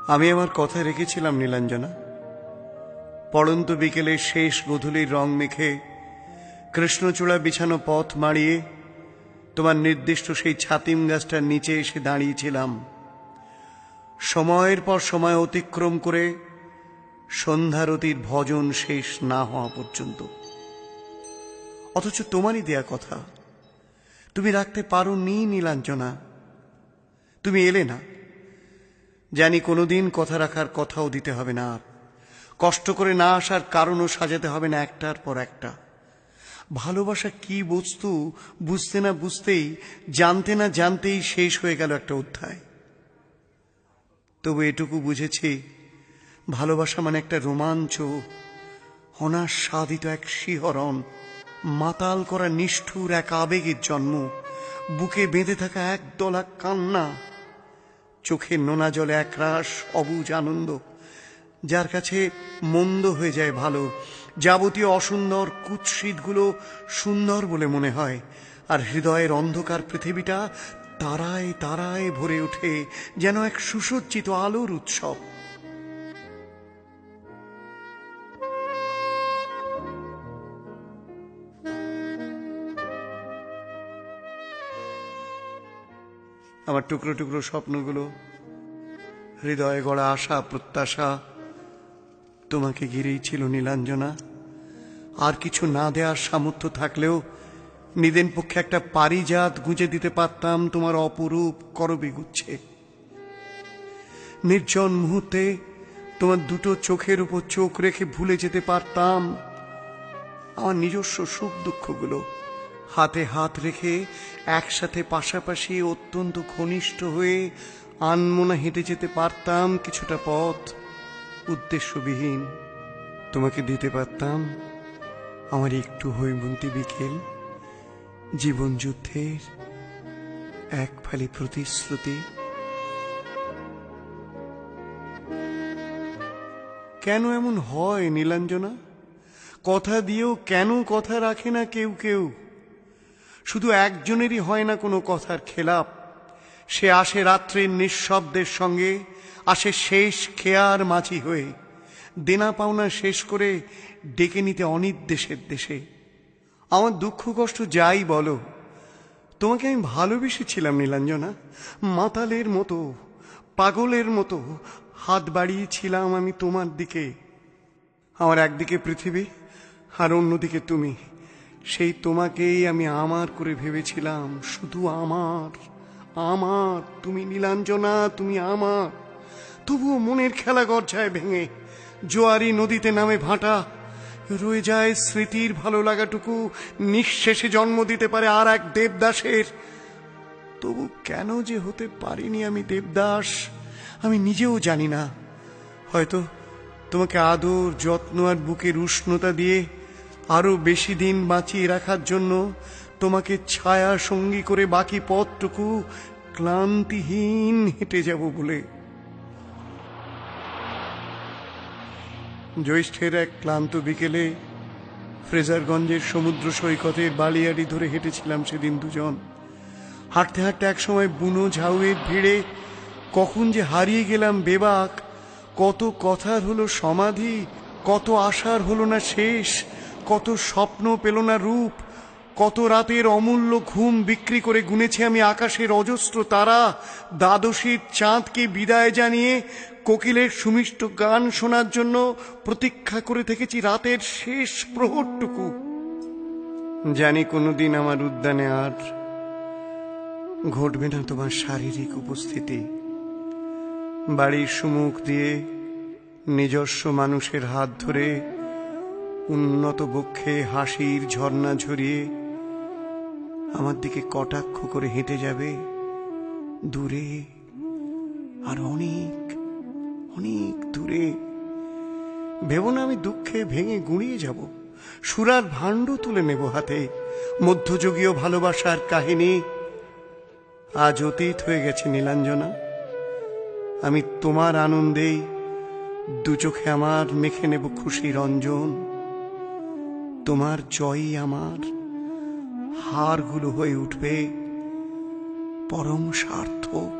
আমি আমার কথা রেখেছিলাম নীলাঞ্জনা। পড়ন্ত বিকেলের শেষ গোধূলির রং মেখে কৃষ্ণচূড়া বিছানো পথ মাড়িয়ে তোমার নির্দিষ্ট সেই ছাতিম গাছটার নিচে এসে দাঁড়িয়েছিলাম, সময়ের পর সময় অতিক্রম করে সন্ধ্যারতির ভজন শেষ না হওয়া পর্যন্ত। অথচ তোমারই দেয়া কথা তুমি রাখতে পারোনি নীলাঞ্জনা। তুমি এলে না। জানি কোনোদিন কথা রাখার কথাও দিতে হবে না, আর কষ্ট করে না আসার কারণও সাজাতে হবে না একটার পর একটা। ভালোবাসা কি বস্তু বুঝতে না বুঝতেই, জানতে না জানতেই শেষ হয়ে গেল একটা অধ্যায়। তবু এটুকু বুঝেছি, ভালোবাসা মানে একটা রোমাঞ্চ, অনাস্বাদিত এক শিহরণ, মাতাল করা নিষ্ঠুর এক আবেগের জন্ম, বুকে বেঁধে থাকা এক দলা কান্না, চোখের নোনা জলে একরাশ অবুঝ আনন্দ, যার কাছে মন্দ হয়ে যায় ভালো, যাবতীয় অসুন্দর কুৎসিতগুলো সুন্দর বলে মনে হয়, আর হৃদয়ের অন্ধকার পৃথিবীটা তারায় তারায় ভরে ওঠে যেন এক সুসজ্জিত আলোর উৎসব। আমার টুকরো টুকরো স্বপ্নগুলো, হৃদয়ে গড়া আশা প্রত্যাশা তোমাকে ঘিরেই ছিল নীলাঞ্জনা। আর কিছু না দেওয়ার সামর্থ্য থাকলেও নিদেন পক্ষে একটা পারিজাত গুঁজে দিতে পারতাম তোমার অপরূপ করবিগুচ্ছে। নির্জন মুহূর্তে তোমার দুটো চোখের উপর চোখ রেখে ভুলে যেতে পারতাম আমার নিজস্ব সুখ দুঃখগুলো। হাতে হাত রেখে একসাথে পাশাপাশি অত্যন্ত ঘনিষ্ঠ হয়ে আনমনা হেঁটে যেতে পারতাম কিছুটা পথ উদ্দেশ্যবিহীন। তোমাকে দিতে পারতাম আমার একটু হৈমন্তী বিকেল, জীবন যুদ্ধের এক ফালি প্রতিশ্রুতি। কেন এমন হয় নীলাঞ্জনা? কথা দিয়েও কেন কথা রাখে না কেউ কেউ? শুধু একজনেরই হয় না কোনো কথার খেলাপ। সে আসে রাত্রির নিঃশব্দের সঙ্গে, আসে শেষ খেয়ার মাঝি হয়ে, দেনা পাওনা শেষ করে ডেকে নিতে অনির্দেশের দেশে। আমার দুঃখ কষ্ট যাই বলো, তোমাকে আমি ভালোবেসেছিলাম নীলাঞ্জনা। মাতালের মতো, পাগলের মতো হাত বাড়িয়েছিলাম আমি তোমার দিকে। আমার একদিকে পৃথিবী আর অন্যদিকে তুমি। সেই তোমাকেই আমি আমার করে ভেবেছিলাম, শুধু আমার। আমার তুমি নীলাঞ্জনা, তুমি আমার। তবুও মনের খেলা গর্জায় ভেঙে, জোয়ারি নদীতে নামে ভাটা, রয়ে যায় স্মৃতির ভালো লাগাটুকু, নিঃশেষে জন্ম দিতে পারে আর এক দেবদাসের। তবু কেন যে হতে পারিনি আমি দেবদাস, আমি নিজেও জানি না। হয়তো তোমাকে আদর যত্ন আর বুকের উষ্ণতা দিয়ে আরো বেশি দিন বাঁচিয়ে রাখার জন্য তোমাকে ছায়া সঙ্গী করে বাকি পথটুকু ক্লান্তিহীন হেঁটে যাব বলে। জ্যৈষ্ঠের এক ক্লান্ত বিকেলে ফ্রেজারগঞ্জের সমুদ্র সৈকতের বালিয়াড়ি ধরে হেঁটেছিলাম সেদিন দুজন। হাঁটতে হাঁটতে একসময় বুনো ঝাউয়ের ভিড়ে কখন যে হারিয়ে গেলাম বেবাক। কত কথার হলো সমাধি, কত আশার হলো না শেষ, কত স্বপ্ন পেল না রূপ, কত রাতের অমূল্য ঘুম বিক্রি করে গুনেছি আমি আকাশের অজস্র তারা। দ্বাদশীর চাঁদকে বিদায় জানিয়ে কোকিলের সুমিষ্ট গান শোনার জন্য প্রতীক্ষা করে থেকেছি রাতের শেষ প্রহরটুকু। জানি কোনোদিন আমার উদ্যানে আর ঘটবে না তোমার শারীরিক উপস্থিতি। বাড়ির সম্মুখ দিয়ে নিজস্ব মানুষের হাত ধরে উন্নত বক্ষে হাসির ঝর্ণা ঝরিয়ে আমার দিকে কটাক্ষ করে হেঁটে যাবে দূরে, আর অনেক অনেক দূরে। ভেবো না আমি দুঃখে ভেঙে গুঁড়িয়ে যাব, সুরার ভাণ্ড তুলে নেব হাতে। মধ্যযুগীয় ভালোবাসার কাহিনী আজ অতীত হয়ে গেছে নীলাঞ্জনা। আমি তোমার আনন্দেই দু চোখে আমার মেখে নেব খুশি রঞ্জন। তোমার জয়ই আমার হারগুলো হয়ে উঠবে পরম সার্থক।